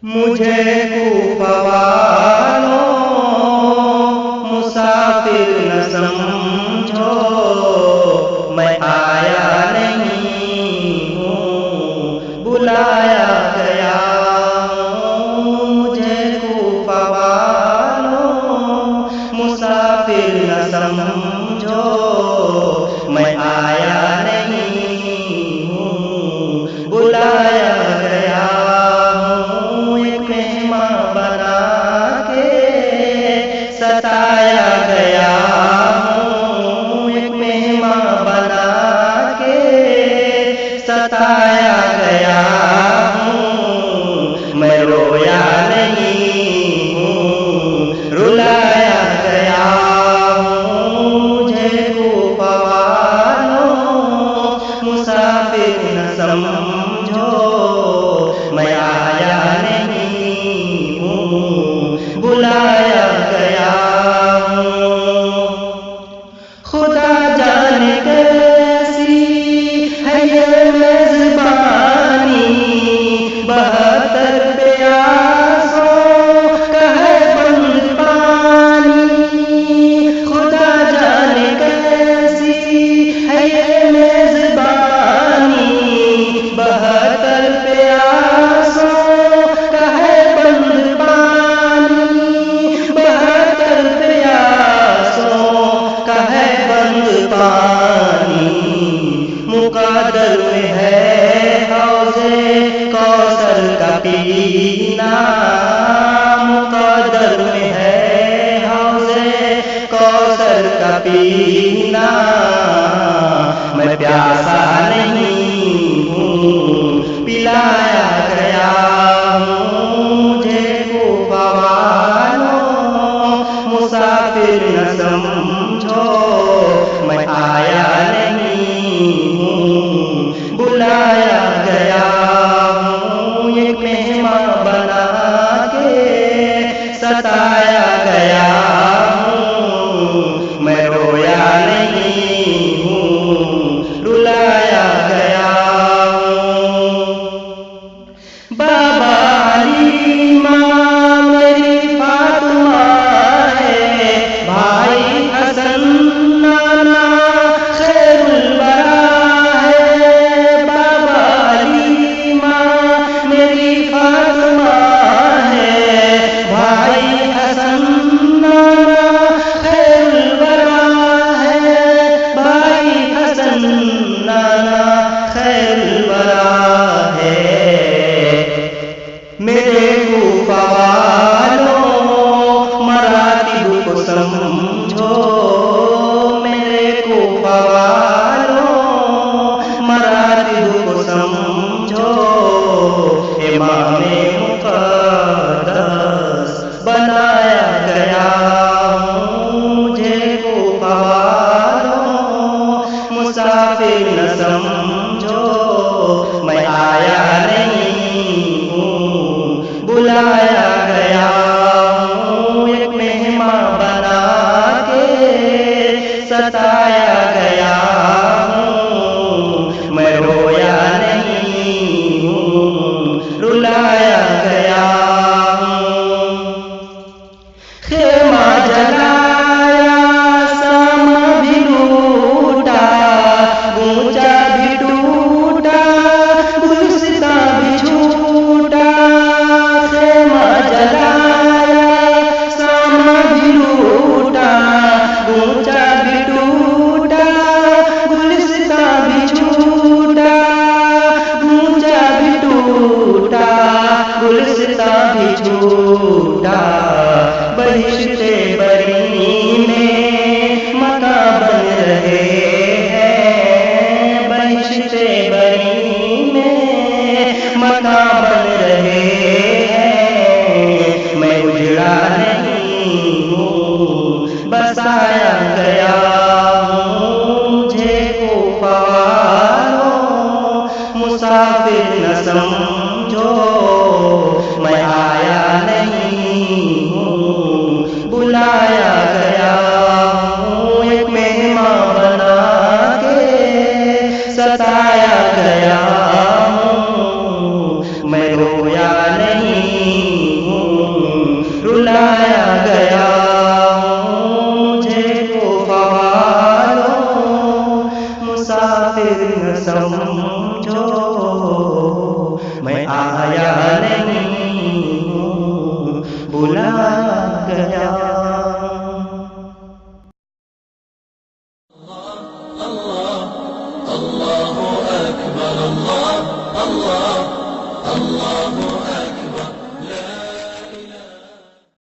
मुझे कूफा वालों मुसाफिर न समझो, मैं आया नहीं हूँ बुलाया गया हूँ। मुझे कूफा वालों मुसाफिर न समझो, मैं आया नहीं हूँ बुलाया गया हूँ। एक मेहमान बना के सताया गया हूँ, एक मेहमान बना के सताया गया हूँ। मैं रोया नहीं हूँ रुलाया गया हूँ। मुझे कूफा वालों मुसाफिर न समझो, मैं आया नहीं हूँ बुलाया गया हूँ। खुदा जाने कैसी है ये मेज़बानी, 72 प्यासों का है बंद पानी। खुदा जाने कैसी है ये मेज़बानी, 72 प्यासों का है बंद पानी। 72 प्यासों का है बंद पानी। मुक़द्दर में है हौज़े कौसर का पीना, मुक़द्दर में है हौज़े कौसर का पीना। मैं प्यासा नहीं हूँ पिलाया गया हूँ। मुझे कूफा वालों मुसाफिर न समझो, मैं आया नहीं हूँ बुलाया गया हूँ। एक मेहमान बना के सताया गया हूँ, मैं रोया नहीं हूँ रुलाया गया हूँ। बाबा अली माँ मेरी फातिमा है, भाई हसन नाना खैरुल वरा है। बाबा अली माँ मेरी फातिमा है, भाई हसन नाना खैरुल वरा है। भाई हसन नाना खैरुल वरा है। मेरे कूफा वालों मरातिब को समझो, मेरे कूफा वालों मरातिब को समझो। इमामे मुक़द्दस बनाया गया हूँ। मुझे कूफा वालों मुसाफिर न समझो, मैं आया नहीं हूँ बुलाया गया हूँ। एक मेहमान बना के सताया गया हूँ, मैं रोया नहीं हूँ रुलाया गया हूँ। खेमा जलाया सामा भी लूटा, गूंजा भी टूटा, गुलसिता भी छूटा। खेमा मुसाफिर न समझो, मैं आया नहीं हूँ, बुलाया गया हूँ। एक मेहमान बना के सताया गया हूँ, मैं रोया नहीं हूँ, रुलाया गया हूँ। मुझे को फवालो, मुसाफिर न समझो।